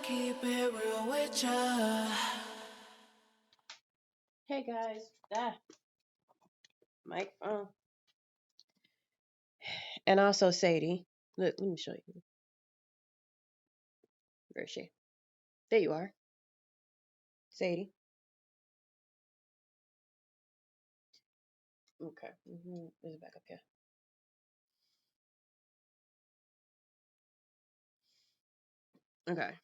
keep it real with ya. Hey guys, microphone, and also Sadie. Look, let me show you. Where is she? There you are, Sadie. Okay, is it back up here? Okay.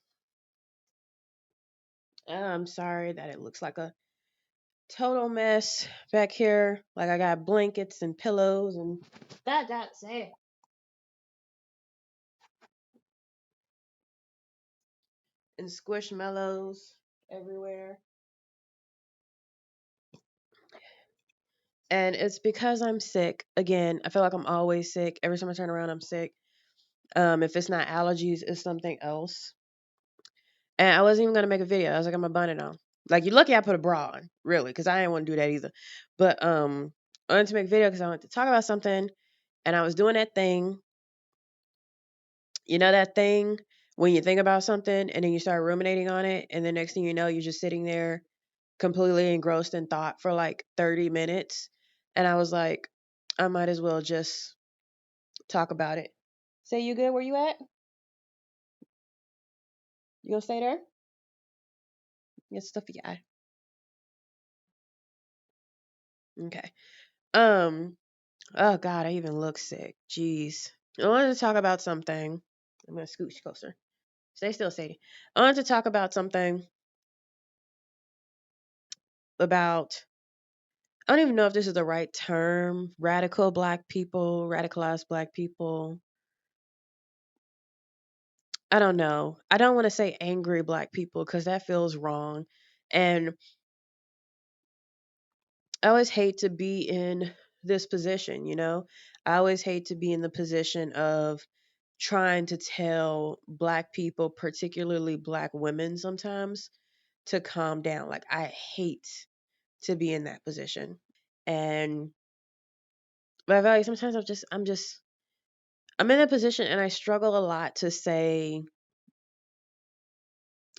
I'm sorry that it looks like a total mess back here. Like I got blankets and pillows and that's it. And squishmallows everywhere. And it's because I'm sick. Again, I feel like I'm always sick. Every time I turn around, I'm sick. If it's not allergies, it's something else. And I wasn't even gonna make a video. I was like, I'm gonna bun it on. Like you're lucky I put a bra on, really, because I didn't want to do that either. But I wanted to make a video because I wanted to talk about something, and I was doing that thing. You know that thing when you think about something and then you start ruminating on it, and the next thing you know, you're just sitting there completely engrossed in thought for like 30 minutes. And I was like, I might as well just talk about it. Say you good? Where you at? You gonna stay there? Get stuff for your eye. Okay. Um. Oh God, I even look sick. Jeez. I wanted to talk about something. I'm gonna scooch closer. Stay still, Sadie. I wanted to talk about something about. I don't even know if this is the right term. Radical black people, radicalized black people. I don't know. I don't want to say angry black people because that feels wrong. And I always hate to be in this position, you know? I always hate to be in the position of trying to tell black people, particularly black women sometimes, to calm down. Like I hate to be in that position. And but I feel like sometimes I'm in a position and I struggle a lot to say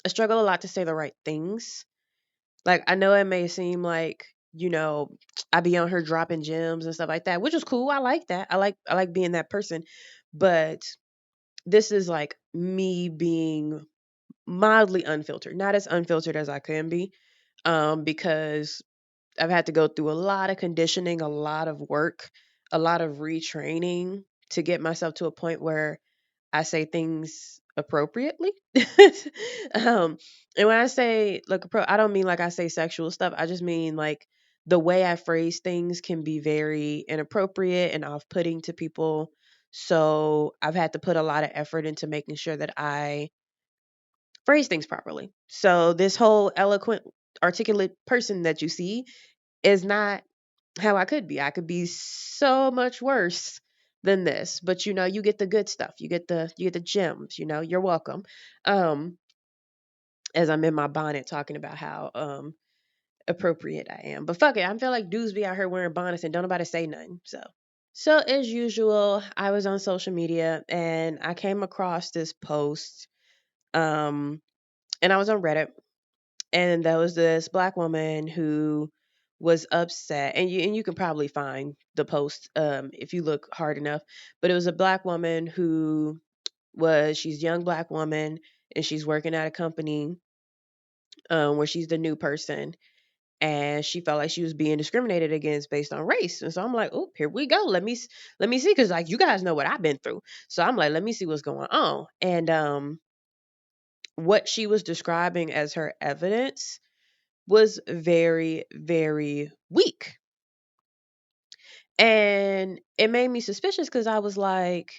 the right things. Like I know it may seem like, you know, I be on her dropping gems and stuff like that, which is cool. I like that. I like being that person. But this is like me being mildly unfiltered, not as unfiltered as I can be, because I've had to go through a lot of conditioning, a lot of work, a lot of retraining to get myself to a point where I say things appropriately. um, and when I say like I don't mean like I say sexual stuff. I just mean like the way I phrase things can be very inappropriate and off-putting to people. So I've had to put a lot of effort into making sure that I phrase things properly. So this whole eloquent, articulate person that you see is not how I could be. I could be so much worse than this. But you know, you get the good stuff. You get the gems, you know. You're welcome. Um as I'm in my bonnet talking about how appropriate I am. But fuck it, I feel like dudes be out here wearing bonnets and don't nobody say nothing. So as usual, I was on social media and I came across this post um and I was on Reddit, and there was this black woman who was upset, and you can probably find the post if you look hard enough. But it was a black woman who she's a young black woman, and she's working at a company where she's the new person, and she felt like she was being discriminated against based on race. And so I'm like, oh, here we go. Let me see, because like you guys know what I've been through. So I'm like, let me see what's going on. And what she was describing as her evidence was very, very weak. And it made me suspicious because I was like,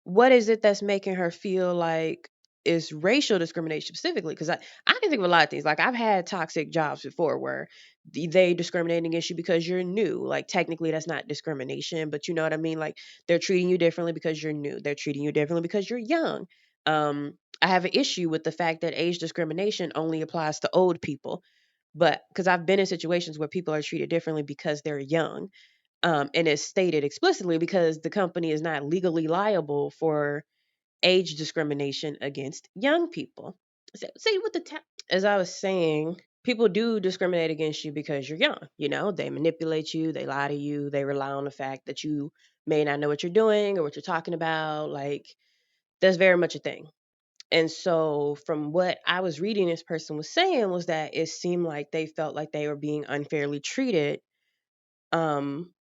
what is it that's making her feel like is racial discrimination specifically? Because I can think of a lot of things. Like I've had toxic jobs before where they discriminate against you because you're new. Like technically that's not discrimination, but you know what I mean? Like they're treating you differently because you're new. They're treating you differently because you're young. I have an issue with the fact that age discrimination only applies to old people, but because I've been in situations where people are treated differently because they're young, and it's stated explicitly because the company is not legally liable for age discrimination against young people. So, see, as I was saying, people do discriminate against you because you're young. They manipulate you, they lie to you, they rely on the fact that you may not know what you're doing or what you're talking about. Like, that's very much a thing. And so, from what I was reading, this person was saying was that it seemed like they felt like they were being unfairly treated. Um,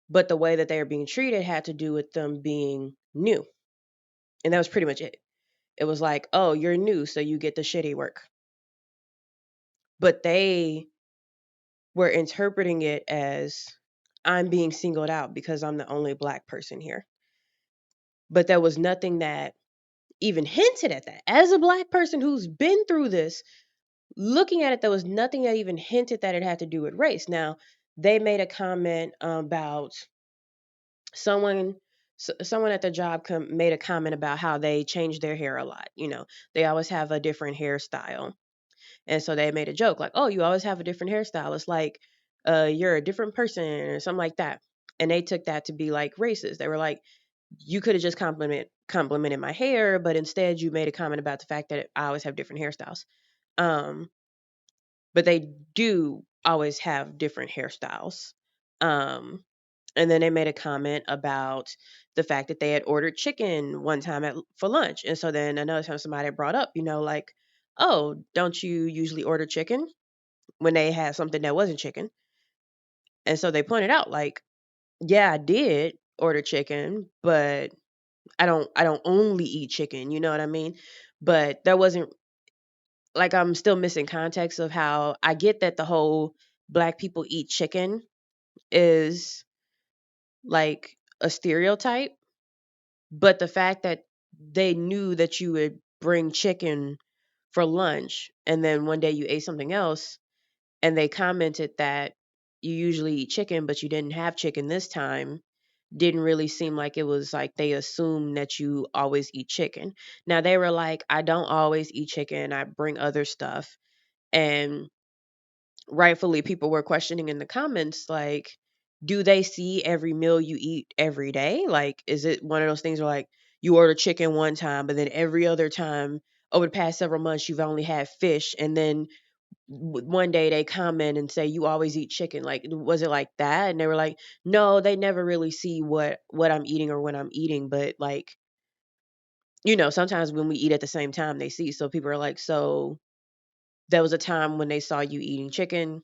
but the way that they were being treated had to do with them being new. And that was pretty much it. It was like, oh, you're new, so you get the shitty work. But they were interpreting it as I'm being singled out because I'm the only black person here. But there was nothing that even hinted at that. As a black person who's been through this, looking at it, there was nothing that even hinted that it had to do with race. Now, they made a comment about someone someone at the job made a comment about how they change their hair a lot. They always have a different hairstyle. And so they made a joke like, "Oh, you always have a different hairstyle. It's like you're a different person or something like that." And they took that to be like racist. They were like, "You could have just complimented my hair, but instead you made a comment about the fact that I always have different hairstyles." Um, but they do always have different hairstyles. Um, and then they made a comment about the fact that they had ordered chicken one time for lunch. And so then another time somebody brought up, like, "Oh, don't you usually order chicken?" When they had something that wasn't chicken. And so they pointed out, like, yeah, I did order chicken, but I don't only eat chicken, you know what I mean? But there wasn't, like, I'm still missing context of how I get that the whole black people eat chicken is like a stereotype, but the fact that they knew that you would bring chicken for lunch and then one day you ate something else and they commented that you usually eat chicken but you didn't have chicken this time didn't really seem like it was like they assumed that you always eat chicken. Now they were like, "I don't always eat chicken, I bring other stuff." And rightfully people were questioning in the comments, like, do they see every meal you eat every day? Like, is it one of those things where, like, you order chicken one time but then every other time over the past several months you've only had fish, and then one day they comment and say you always eat chicken? Like, was it like that? And they were like, no, they never really see what I'm eating or when I'm eating, but like, sometimes when we eat at the same time they see. So people are like, so there was a time when they saw you eating chicken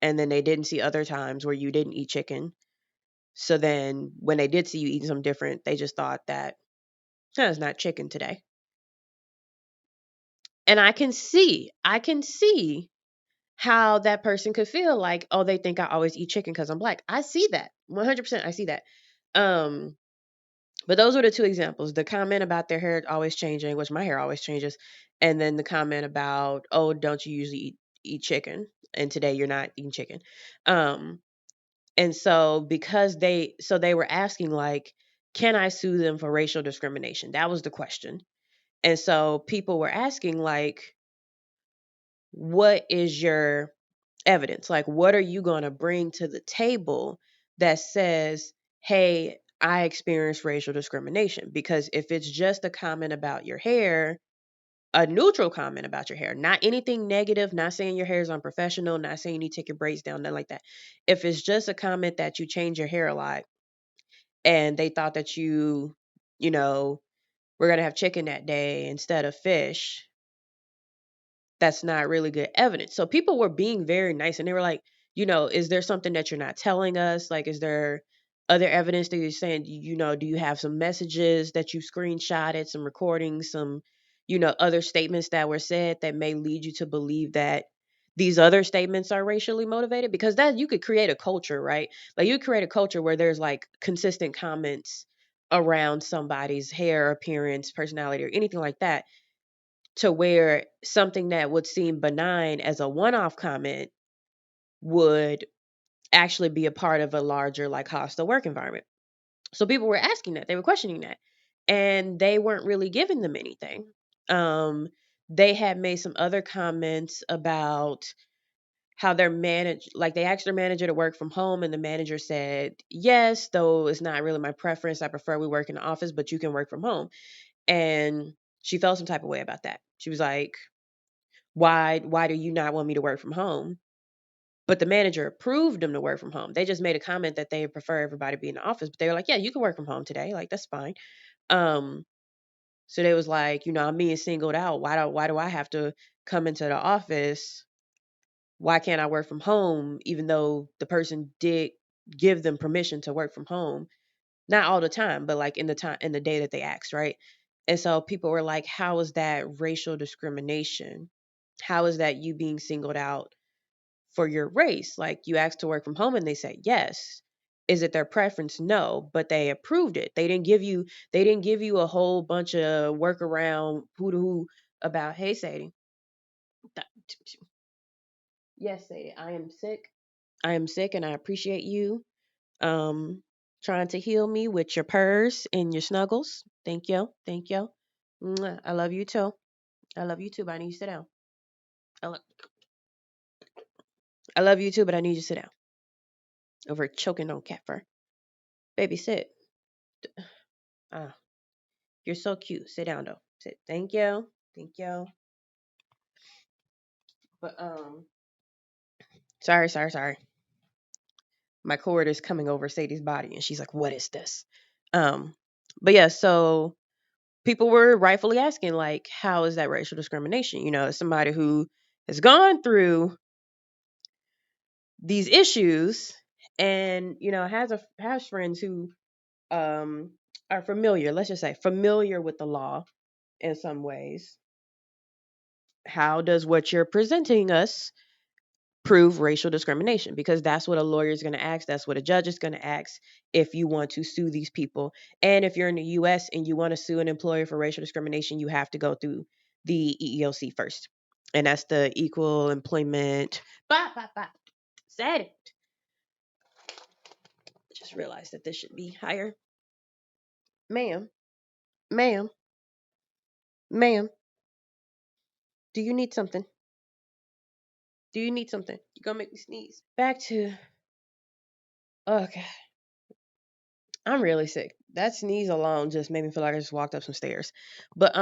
and then they didn't see other times where you didn't eat chicken. So then when they did see you eating something different, they just thought that, it's not chicken today. And I can see how that person could feel like, oh, they think I always eat chicken because I'm black. I see that 100%. I see that. Um, but those were the two examples: the comment about their hair always changing, which my hair always changes, and then the comment about, oh, don't you usually eat chicken, and today you're not eating chicken. Um, and so they were asking like, can I sue them for racial discrimination? That was the question. And so people were asking like, what is your evidence? Like, what are you going to bring to the table that says, hey, I experienced racial discrimination? Because if it's just a comment about your hair, a neutral comment about your hair, not anything negative, not saying your hair is unprofessional, not saying you need to take your braids down, nothing like that. If it's just a comment that you change your hair a lot and they thought that you know, we're going to have chicken that day instead of fish, that's not really good evidence. So people were being very nice and they were like, is there something that you're not telling us? Like, is there other evidence that you're saying, do you have some messages that you screenshotted, some recordings, some, other statements that were said that may lead you to believe that these other statements are racially motivated? Because that you could create a culture, right? Like you create a culture where there's like consistent comments around somebody's hair, appearance, personality, or anything like that, to where something that would seem benign as a one-off comment would actually be a part of a larger like hostile work environment. So people were asking that, they were questioning that, and they weren't really giving them anything. Um, they had made some other comments about how their manage like they asked their manager to work from home and the manager said yes, though it's not really my preference, I prefer we work in the office, but you can work from home. And she felt some type of way about that. She was like, why do you not want me to work from home? But the manager approved them to work from home. They just made a comment that they prefer everybody be in the office, but they were like, yeah, you can work from home today. Like, that's fine. Um, so they was like, I'm being singled out. Why do I have to come into the office? Why can't I work from home even though the person did give them permission to work from home? Not all the time, but like in the day that they asked, right? And so people were like, how is that racial discrimination? How is that you being singled out for your race? Like, you asked to work from home and they said yes. Is it their preference? No, but they approved it. They didn't give you a whole bunch of workaround who to who about, hey Sadie. Yes, Sadie, I am sick. I am sick and I appreciate you um trying to heal me with your purrs and your snuggles. Thank you. Thank you. Mwah. I love you too. I love you too, but I need you to sit down. I, lo- I love you too, but I need you to sit down. Over choking on cat fur. Baby, sit. Ah, you're so cute. Sit down though. Sit. Thank you. Thank you. But sorry. My cord is coming over Sadie's body and she's like, what is this? Um, but yeah, so people were rightfully asking, like, how is that racial discrimination? As somebody who has gone through these issues and has friends who um are familiar, let's just say familiar with the law in some ways. How does what you're presenting us prove racial discrimination? Because that's what a lawyer is going to ask, that's what a judge is going to ask if you want to sue these people. And if you're in the US and you want to sue an employer for racial discrimination, you have to go through the EEOC first. And that's the equal employment. Said it. Just realized that this should be higher. Ma'am, ma'am, ma'am, do you need something? Do you need something? You're gonna make me sneeze. Back to, okay. I'm really sick. That sneeze alone just made me feel like I just walked up some stairs. But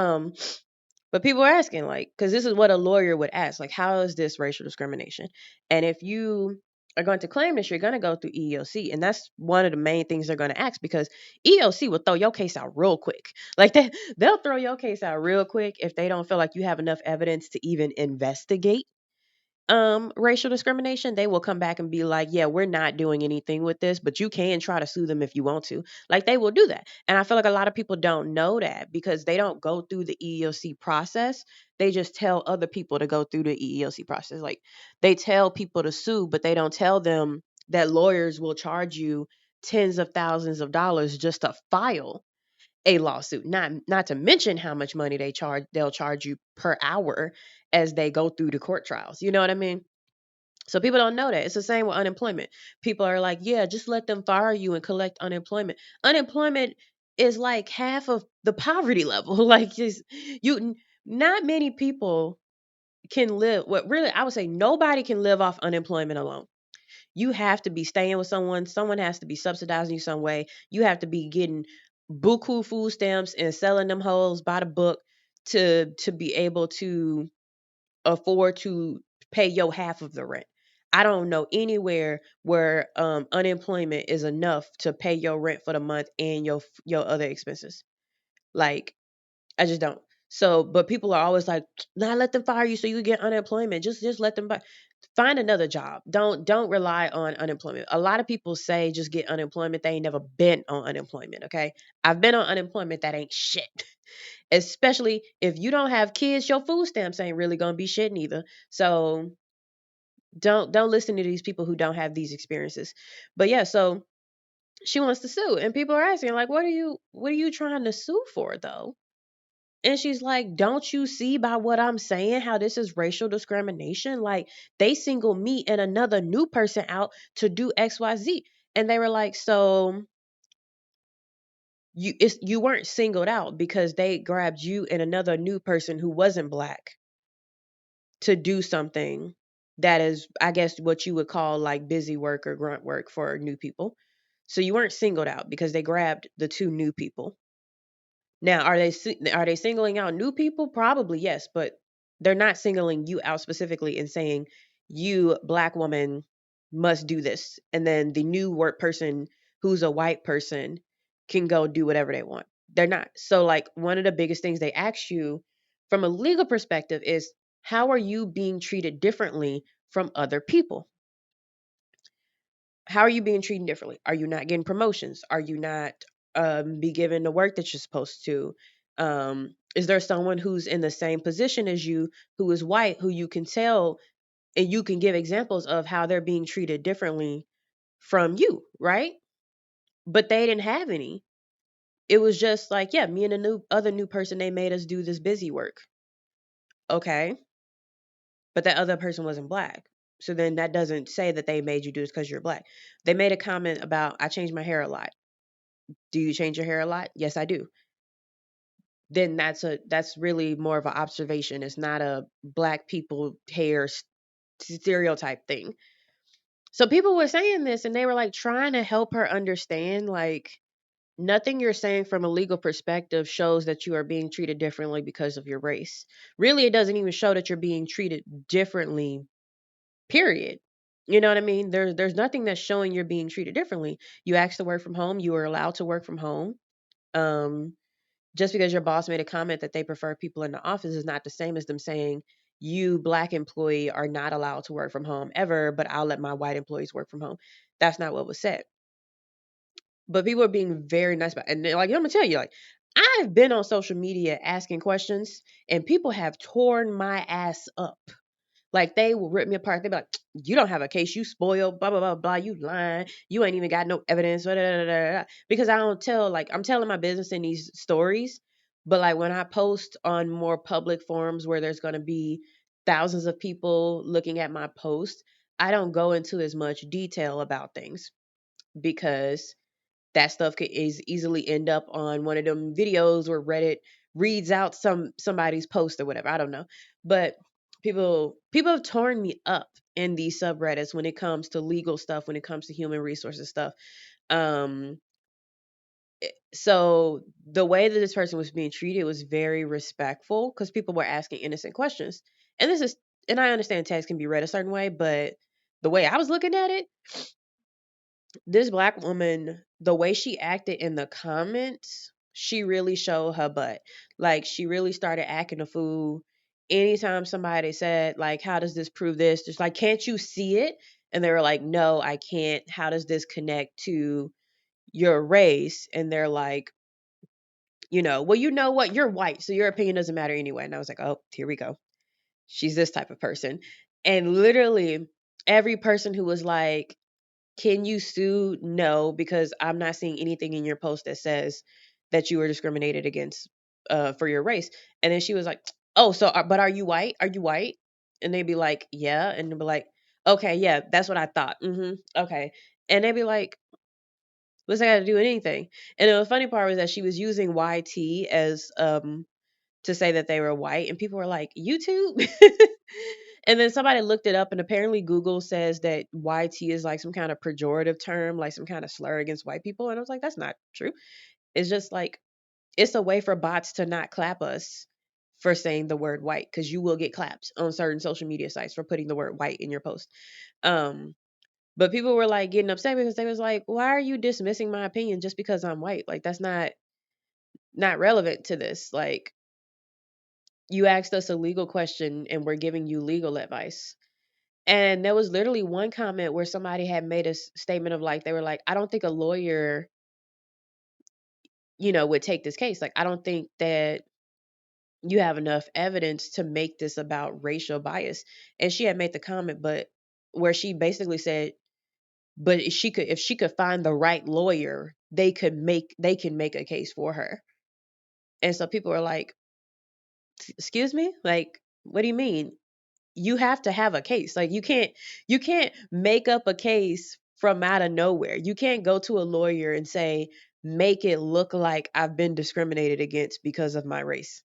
but people are asking, like, because this is what a lawyer would ask, like, how is this racial discrimination? And if you are going to claim this, you're going to go through EEOC, and that's one of the main things they're going to ask, because EEOC will throw your case out real quick. Like, they'll throw your case out real quick if they don't feel like you have enough evidence to even investigate racial discrimination. They will come back and be like, yeah, we're not doing anything with this, but you can try to sue them if you want to. Like, they will do that. And I feel like a lot of people don't know that because they don't go through the EEOC process. They just tell other people to go through the EEOC process. Like, they tell people to sue, but they don't tell them that lawyers will charge you tens of thousands of dollars just to file a lawsuit. Not to mention how much money they'll charge you per hour as they go through the court trials. You know what I mean? So people don't know that. It's the same with unemployment. People are like, yeah, just let them fire you and collect unemployment. Unemployment is like half of the poverty level. Like, just you not many people can live, what really I would say nobody can live off unemployment alone. You have to be staying with someone. Someone has to be subsidizing you some way. You have to be getting buku food stamps and selling them hoes by the book to be able to afford to pay your half of the rent. I don't know anywhere where unemployment is enough to pay your rent for the month and your other expenses. Like, I just don't. So, but people are always like, "Nah, let them fire you so you get unemployment. Just let them find another job. Don't rely on unemployment." A lot of people say just get unemployment. They ain't never been on unemployment. Okay, I've been on unemployment. That ain't shit. Especially if you don't have kids, your food stamps ain't really gonna be shit neither. So don't listen to these people who don't have these experiences. But yeah, so she wants to sue, and people are asking like, what are you trying to sue for though? And she's like, don't you see by what I'm saying how this is racial discrimination? Like, they single me and another new person out to do XYZ. And they were like, so you weren't singled out because they grabbed you and another new person who wasn't black to do something that is, I guess, what you would call like busy work or grunt work for new people. So you weren't singled out because they grabbed the two new people. Now, are they singling out new people? Probably yes, but they're not singling you out specifically and saying you black woman must do this, and then the new work person who's a white person can go do whatever they want. They're not. So like one of the biggest things they ask you from a legal perspective is how are you being treated differently from other people? How are you being treated differently? Are you not getting promotions? Are you not be given the work that you're supposed to? Is there someone who's in the same position as you who is white who you can tell and you can give examples of how they're being treated differently from you, right? But they didn't have any. It was just like, yeah, me and a new person, they made us do this busy work. Okay. But that other person wasn't black. So then that doesn't say that they made you do this because you're black. They made a comment about I change my hair a lot. Do you change your hair a lot? Yes, I do. Then that's really more of an observation. It's not a black people hair stereotype thing. So people were saying this and they were like trying to help her understand like nothing you're saying from a legal perspective shows that you are being treated differently because of your race. Really, it doesn't even show that you're being treated differently, period. You know what I mean? There's nothing that's showing you're being treated differently. You asked to work from home, you were allowed to work from home. Um just because your boss made a comment that they prefer people in the office is not the same as them saying you black employee are not allowed to work from home ever, but I'll let my white employees work from home. That's not what was said. But people are being very nice about it. And like I'm gonna tell you, like I've been on social media asking questions and people have torn my ass up. Like they will rip me apart. They be like, "You don't have a case. You spoiled. Blah blah blah blah. You lying. You ain't even got no evidence." Blah, blah, blah, blah, blah." Because I don't tell like I'm telling my business in these stories, but like when I post on more public forums where there's gonna be thousands of people looking at my post, I don't go into as much detail about things because that stuff could is easily end up on one of them videos where Reddit reads out somebody's post or whatever. I don't know. But people have torn me up in these subreddits when it comes to legal stuff, when it comes to human resources stuff. Um so the way that this person was being treated was very respectful because people were asking innocent questions. And this is and I understand text can be read a certain way, but the way I was looking at it, this black woman, the way she acted in the comments, she really showed her butt. Like she really started acting a fool. Anytime somebody said, like, how does this prove this? Just like, can't you see it? And they were like, no, I can't. How does this connect to your race? And they're like, well, you know what? You're white, so your opinion doesn't matter anyway. And I was like, oh, here we go. She's this type of person. And literally every person who was like, can you sue? No, because I'm not seeing anything in your post that says that you were discriminated against for your race. And then she was like, "Oh, so but are you white? Are you white?" And they'd be like, "Yeah," and they'd be like, "Okay, yeah, that's what I thought." Okay, and they'd be like, "What's that got to do with anything?" And the funny part was that she was using YT as to say that they were white, and people were like, "YouTube." And then somebody looked it up, and apparently Google says that YT is like some kind of pejorative term, like some kind of slur against white people. And I was like, that's not true. It's just like, it's a way for bots to not clap us for saying the word white because you will get clapped on certain social media sites for putting the word white in your post. Um, but people were like getting upset because they was like, why are you dismissing my opinion just because I'm white? Like, that's not relevant to this. Like, you asked us a legal question and we're giving you legal advice. And there was literally one comment where somebody had made a statement of like, they were like, I don't think a lawyer, would take this case. Like, I don't think that you have enough evidence to make this about racial bias. And she had made the comment, but where she basically said, but if she could find the right lawyer, they can make a case for her. And so people were like, excuse me? Like, what do you mean? You have to have a case. Like you can't make up a case from out of nowhere. You can't go to a lawyer and say, make it look like I've been discriminated against because of my race.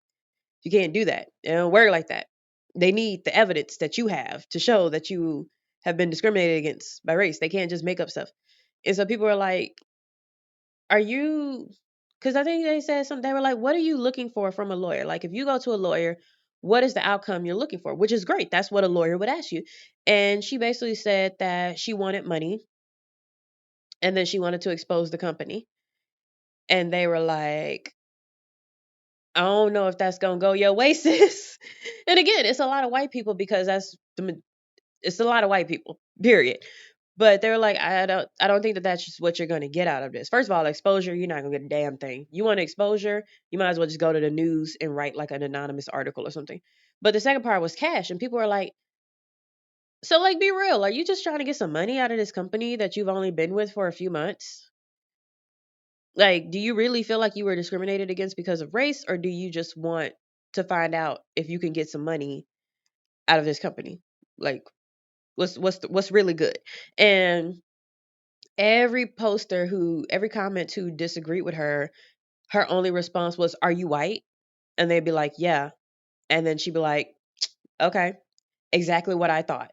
You can't do that. It don't work like that. They need the evidence that you have to show that you have been discriminated against by race. They can't just make up stuff. And so people are like, are you Because I think they said something. They were like, "What are you looking for from a lawyer? Like, if you go to a lawyer, what is the outcome you're looking for?" Which is great. That's what a lawyer would ask you. And she basically said that she wanted money, and then she wanted to expose the company. And they were like, "I don't know if that's gonna go your way, sis." And again, it's a lot of white people because it's a lot of white people. Period. But they're like, I don't think that that's just what you're gonna get out of this. First of all, exposure, you're not gonna get a damn thing. You want exposure, you might as well just go to the news and write like an anonymous article or something. But the second part was cash, and people were like, so like be real, are you just trying to get some money out of this company that you've only been with for a few months? Like, do you really feel like you were discriminated against because of race, or do you just want to find out if you can get some money out of this company? Like, what's really good? And every comment who disagreed with her, her only response was, "Are you white?" And they'd be like, "Yeah." And then she'd be like, "Okay, exactly what I thought.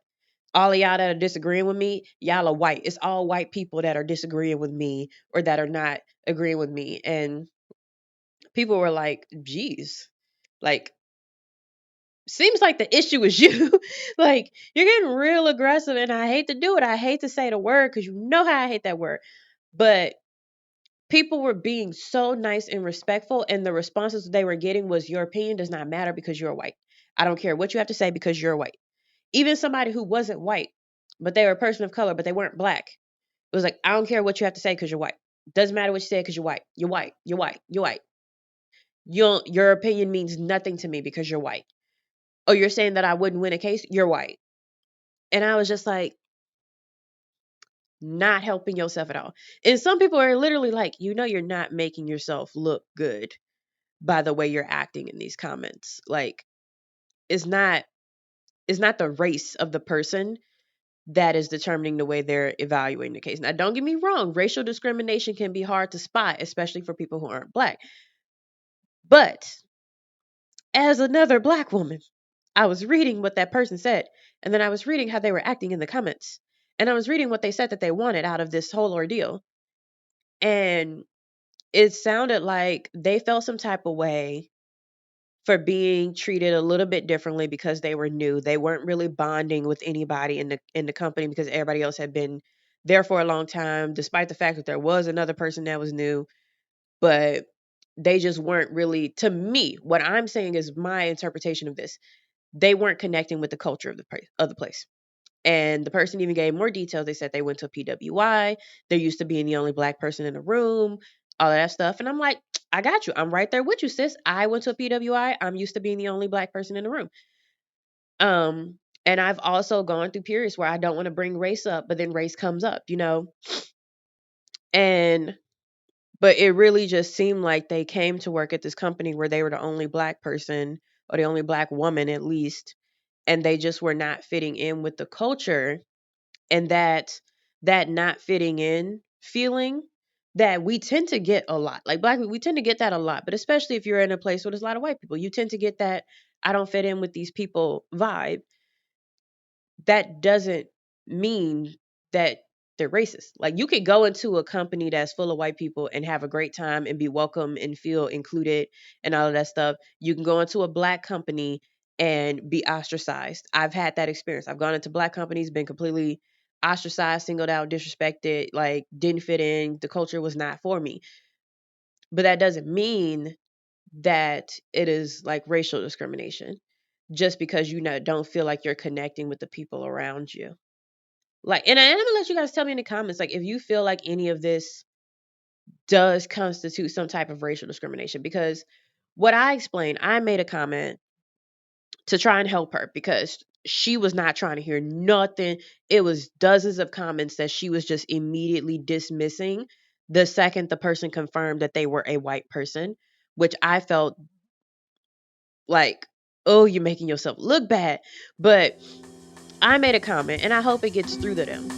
All of y'all that are disagreeing with me, y'all are white. It's all white people that are disagreeing with me or that are not agreeing with me." And people were like, "Geez, like, seems like the issue is you." Like, you're getting real aggressive, and I hate to do it. I hate to say the word because you know how I hate that word. But people were being so nice and respectful, and the responses they were getting was, "Your opinion does not matter because you're white. I don't care what you have to say because you're white." Even somebody who wasn't white, but they were a person of color, but they weren't black, it was like, "I don't care what you have to say because you're white. Doesn't matter what you say because you're white. You're white. You're white. You're white. Your opinion means nothing to me because you're white. Oh, you're saying that I wouldn't win a case? You're white." And I was just like, not helping yourself at all. And some people are literally like, you're not making yourself look good by the way you're acting in these comments. Like, it's not it's not the race of the person that is determining the way they're evaluating the case. Now, don't get me wrong, racial discrimination can be hard to spot, especially for people who aren't black. But as another black woman, I was reading what that person said, and then I was reading how they were acting in the comments. And I was reading what they said that they wanted out of this whole ordeal. And it sounded like they felt some type of way for being treated a little bit differently because they were new. They weren't really bonding with anybody in the company because everybody else had been there for a long time, despite the fact that there was another person that was new. But they just weren't really, to me, what I'm saying is my interpretation of this. They weren't connecting with the culture of the place. And the person even gave more details. They said they went to a PWI. They're used to being the only black person in the room, all of that stuff. And I'm like, I got you. I'm right there with you, sis. I went to a PWI. I'm used to being the only black person in the room. Um, and I've also gone through periods where I don't want to bring race up, but then race comes up. And but it really just seemed like they came to work at this company where they were the only black person or the only black woman at least, and they just were not fitting in with the culture. And that not fitting in feeling that we tend to get a lot, like black people, we tend to get that a lot, but especially if you're in a place where there's a lot of white people, you tend to get that I don't fit in with these people vibe. That doesn't mean that they're racist. Like, you could go into a company that's full of white people and have a great time and be welcome and feel included and all of that stuff. You can go into a black company and be ostracized. I've had that experience. I've gone into black companies, been completely ostracized, singled out, disrespected, like didn't fit in. The culture was not for me. But that doesn't mean that it is like racial discrimination just because don't feel like you're connecting with the people around you. Like, and I'm gonna let you guys tell me in the comments, like, if you feel like any of this does constitute some type of racial discrimination. Because what I explained, I made a comment to try and help her because she was not trying to hear nothing. It was dozens of comments that she was just immediately dismissing the second the person confirmed that they were a white person, which I felt like, oh, you're making yourself look bad. But I made a comment and I hope it gets through to them.